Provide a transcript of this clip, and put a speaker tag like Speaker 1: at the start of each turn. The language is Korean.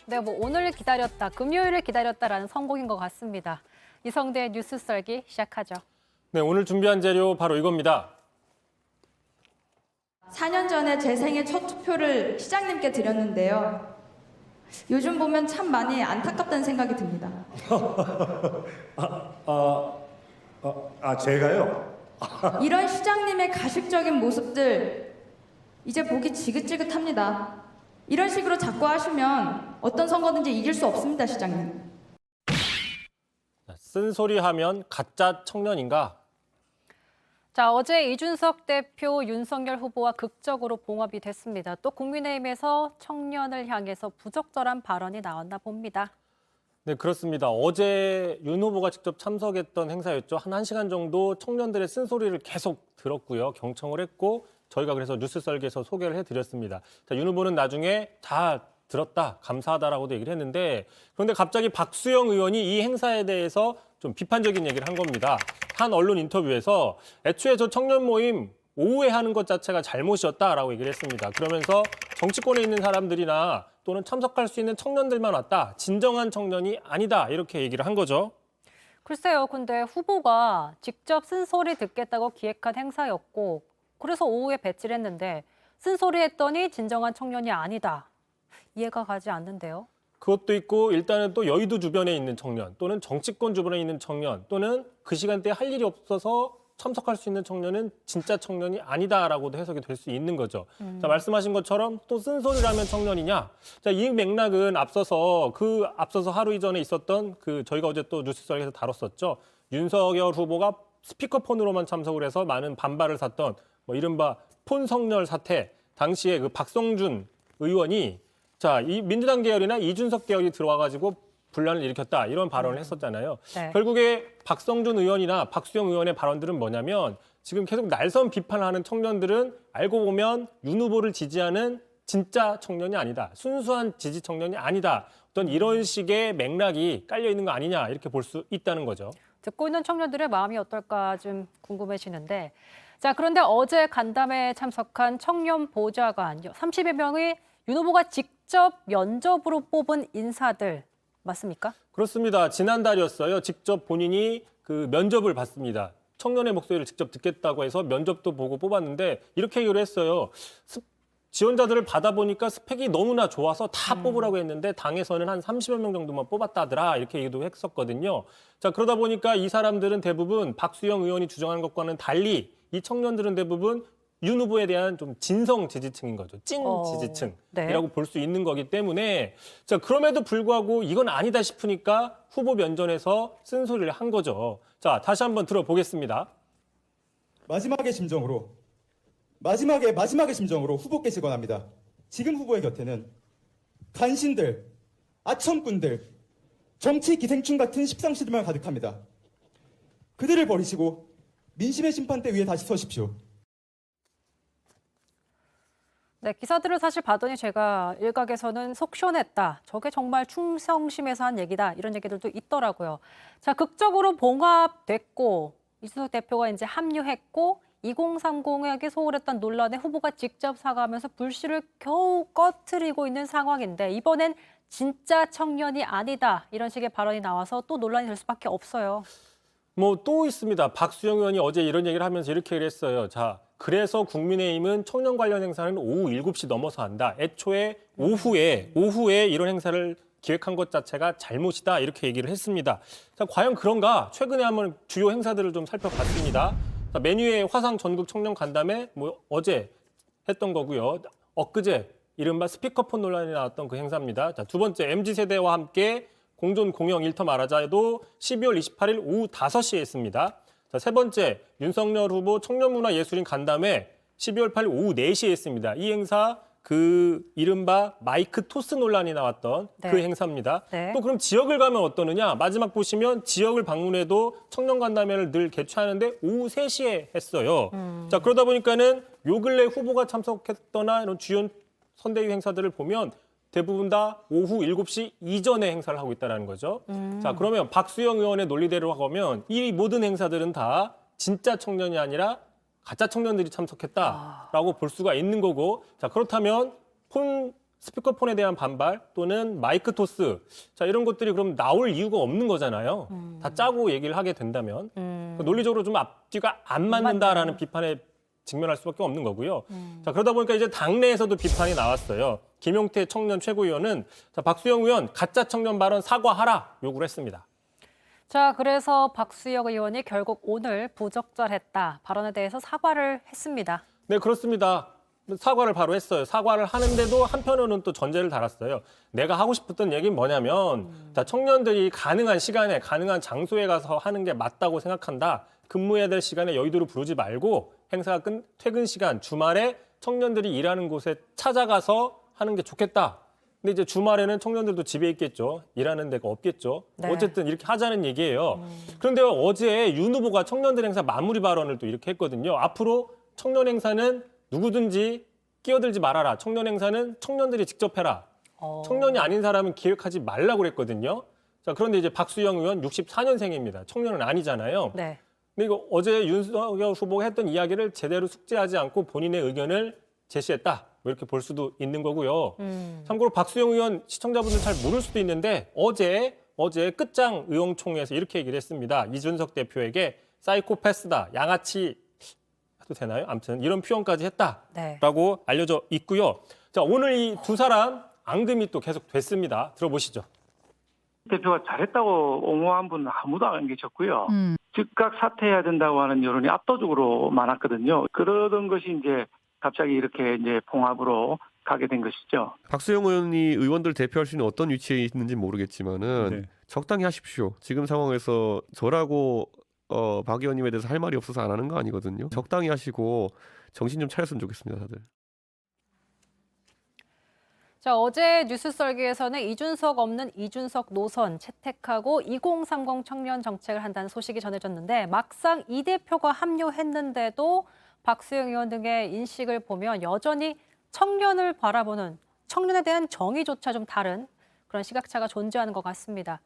Speaker 1: 네, 뭐 오늘 기다렸다, 금요일을 기다렸다라는 선곡인 것 같습니다. 이성대의 뉴스 썰기 시작하죠.
Speaker 2: 네, 오늘 준비한 재료 바로 이겁니다.
Speaker 3: 4년 전에 제 생애 첫 투표를 시장님께 드렸는데요. 요즘 보면 참 많이 안타깝다는 생각이 듭니다.
Speaker 4: 제가요?
Speaker 3: 이런 시장님의 가식적인 모습들 이제 보기 지긋지긋합니다. 이런 식으로 자꾸 하시면 어떤 선거든지 이길 수 없습니다, 시장님.
Speaker 2: 쓴소리하면 가짜 청년인가?
Speaker 1: 자, 어제 이준석 대표, 윤석열 후보와 극적으로 봉합이 됐습니다. 또 국민의힘에서 청년을 향해서 부적절한 발언이 나왔나 봅니다.
Speaker 2: 네, 그렇습니다. 어제 윤 후보가 직접 참석했던 행사였죠. 한 1시간 정도 청년들의 쓴소리를 계속 들었고요. 경청을 했고 저희가 그래서 뉴스 썰기에서 소개를 해드렸습니다. 자, 윤 후보는 나중에 다 들었다, 감사하다라고도 얘기를 했는데 그런데 갑자기 박수영 의원이 이 행사에 대해서 좀 비판적인 얘기를 한 겁니다. 한 언론 인터뷰에서 애초에 저 청년 모임 오후에 하는 것 자체가 잘못이었다라고 얘기를 했습니다. 그러면서 정치권에 있는 사람들이나 또는 참석할 수 있는 청년들만 왔다. 진정한 청년이 아니다. 이렇게 얘기를 한 거죠.
Speaker 1: 글쎄요, 근데 후보가 직접 쓴소리 듣겠다고 기획한 행사였고 그래서 오후에 배치를 했는데 쓴소리 했더니 진정한 청년이 아니다. 이해가 가지 않는데요.
Speaker 2: 그것도 있고 일단은 또 여의도 주변에 있는 청년 또는 정치권 주변에 있는 청년 또는 그 시간대에 할 일이 없어서 참석할 수 있는 청년은 진짜 청년이 아니다라고도 해석이 될 수 있는 거죠. 자, 말씀하신 것처럼 또 쓴소리라면 청년이냐? 자, 이 맥락은 앞서서 하루 이전에 있었던 저희가 어제 또 뉴스썰기에서 다뤘었죠. 윤석열 후보가 스피커폰으로만 참석을 해서 많은 반발을 샀던 뭐 이른바 폰성렬 사태 당시에 그 박성준 의원이 자, 이 민주당 계열이나 이준석 계열이 들어와가지고 분란을 일으켰다 이런 발언을 했었잖아요.
Speaker 1: 네.
Speaker 2: 결국에 박성준 의원이나 박수영 의원의 발언들은 뭐냐면 지금 계속 날선 비판하는 청년들은 알고 보면 윤 후보를 지지하는 진짜 청년이 아니다. 순수한 지지 청년이 아니다. 어떤 이런 식의 맥락이 깔려 있는 거 아니냐 이렇게 볼 수 있다는 거죠.
Speaker 1: 듣고 있는 청년들의 마음이 어떨까 좀 궁금해지는데 자, 그런데 어제 간담회에 참석한 청년 보좌관 30여 명의 윤 후보가 직접 면접으로 뽑은 인사들 맞습니까?
Speaker 2: 그렇습니다. 지난달이었어요. 직접 본인이 그 면접을 받습니다. 청년의 목소리를 직접 듣겠다고 해서 면접도 보고 뽑았는데 이렇게 얘기를 했어요. 지원자들을 받아보니까 스펙이 너무나 좋아서 다 뽑으라고 했는데 당에서는 한 30여 명 정도만 뽑았다더라 이렇게 얘기도 했었거든요. 자, 그러다 보니까 이 사람들은 대부분 박수영 의원이 주장하는 것과는 달리 이 청년들은 대부분 윤 후보에 대한 좀 진성 지지층인 거죠. 찐 지지층이라고
Speaker 1: 네.
Speaker 2: 볼 수 있는 거기 때문에 자, 그럼에도 불구하고 이건 아니다 싶으니까 후보 면전에서 쓴소리를 한 거죠. 자, 다시 한번 들어보겠습니다.
Speaker 4: 마지막의 심정으로 후보께 직언합니다. 지금 후보의 곁에는 간신들, 아첨꾼들, 정치 기생충 같은 십상시들만 가득합니다. 그들을 버리시고 민심의 심판대 위에 다시 서십시오.
Speaker 1: 네, 기사들을 사실 봤더니 제가 일각에서는 속 시원했다. 저게 정말 충성심에서 한 얘기다. 이런 얘기들도 있더라고요. 자, 극적으로 봉합됐고 이준석 대표가 이제 합류했고 2030에게 소홀했던 논란에 후보가 직접 사과하면서 불씨를 겨우 꺼트리고 있는 상황인데 이번엔 진짜 청년이 아니다. 이런 식의 발언이 나와서 또 논란이 될 수밖에 없어요.
Speaker 2: 뭐 또 있습니다. 박수영 의원이 어제 이런 얘기를 하면서 이렇게 얘기를 했어요. 자, 그래서 국민의힘은 청년 관련 행사는 오후 7시 넘어서 한다. 애초에 오후에 이런 행사를 기획한 것 자체가 잘못이다. 이렇게 얘기를 했습니다. 자, 과연 그런가? 최근에 한번 주요 행사들을 좀 살펴봤습니다. 자, 메뉴에 화상 전국 청년 간담회 뭐 어제 했던 거고요. 엊그제 이른바 스피커폰 논란이 나왔던 그 행사입니다. 자, 두 번째 MZ세대와 함께 공존 공영 일터 말하자도 12월 28일 오후 5시에 했습니다. 자, 세 번째 윤석열 후보 청년문화예술인 간담회 12월 8일 오후 4시에 했습니다. 이 행사 이른바 마이크 토스 논란이 나왔던
Speaker 1: 네.
Speaker 2: 그 행사입니다.
Speaker 1: 네.
Speaker 2: 또 그럼 지역을 가면 어떠느냐? 마지막 보시면 지역을 방문해도 청년 간담회를 늘 개최하는데 오후 3시에 했어요. 자, 그러다 보니까는 요 근래 후보가 참석했거나 이런 주요 선대위 행사들을 보면 대부분 다 오후 7시 이전에 행사를 하고 있다는 거죠. 자, 그러면 박수영 의원의 논리대로 하면 이 모든 행사들은 다 진짜 청년이 아니라 가짜 청년들이 참석했다라고 볼 수가 있는 거고 자, 그렇다면 스피커폰에 대한 반발 또는 마이크 토스 자 이런 것들이 그럼 나올 이유가 없는 거잖아요. 다 짜고 얘기를 하게 된다면 논리적으로 좀 앞뒤가 안 맞는다라는 비판에 직면할 수밖에 없는 거고요. 자 그러다 보니까 이제 당내에서도 비판이 나왔어요. 김용태 청년 최고위원은 자, 박수영 의원 가짜 청년 발언 사과하라 요구를 했습니다.
Speaker 1: 자, 그래서 박수영 의원이 결국 오늘 부적절했다 발언에 대해서 사과를 했습니다.
Speaker 2: 네, 그렇습니다. 사과를 바로 했어요. 사과를 하는데도 한편으로는 또 전제를 달았어요. 내가 하고 싶었던 얘기는 뭐냐면 자, 청년들이 가능한 시간에 가능한 장소에 가서 하는 게 맞다고 생각한다. 근무해야 될 시간에 여의도로 부르지 말고 행사가 퇴근 시간 주말에 청년들이 일하는 곳에 찾아가서 하는 게 좋겠다. 근데 이제 주말에는 청년들도 집에 있겠죠. 일하는 데가 없겠죠.
Speaker 1: 네.
Speaker 2: 어쨌든 이렇게 하자는 얘기예요. 그런데 어제 윤 후보가 청년들 행사 마무리 발언을 또 이렇게 했거든요. 앞으로 청년 행사는 누구든지 끼어들지 말아라. 청년 행사는 청년들이 직접 해라. 청년이 아닌 사람은 기획하지 말라고 그랬거든요. 자, 그런데 이제 박수영 의원 64년생입니다. 청년은 아니잖아요.
Speaker 1: 네.
Speaker 2: 근데 이거 어제 윤석열 후보가 했던 이야기를 제대로 숙지하지 않고 본인의 의견을 제시했다. 뭐 이렇게 볼 수도 있는 거고요. 참고로 박수영 의원 시청자분들 잘 모를 수도 있는데 어제 끝장 의원총회에서 이렇게 얘기를 했습니다. 이준석 대표에게 사이코패스다, 양아치 해도 되나요? 아무튼 이런 표현까지 했다라고
Speaker 1: 네.
Speaker 2: 알려져 있고요. 자, 오늘 이 두 사람 앙금이 또 계속 됐습니다. 들어보시죠.
Speaker 5: 대표가 잘했다고 옹호한 분은 아무도 안 계셨고요. 즉각 사퇴해야 된다고 하는 여론이 압도적으로 많았거든요. 그러던 것이 이제 갑자기 이렇게 이제 봉합으로 가게 된 것이죠.
Speaker 6: 박수영 의원이 의원들 대표할 수 있는 어떤 위치에 있는지 모르겠지만은 적당히 하십시오. 지금 상황에서 저라고 박 의원님에 대해서 할 말이 없어서 안 하는 거 아니거든요. 적당히 하시고 정신 좀 차렸으면 좋겠습니다, 다들.
Speaker 1: 자, 어제 뉴스 썰기에서는 이준석 없는 이준석 노선 채택하고 2030 청년 정책을 한다는 소식이 전해졌는데 막상 이 대표가 합류했는데도 박수영 의원 등의 인식을 보면 여전히 청년을 바라보는 청년에 대한 정의조차 좀 다른 그런 시각차가 존재하는 것 같습니다.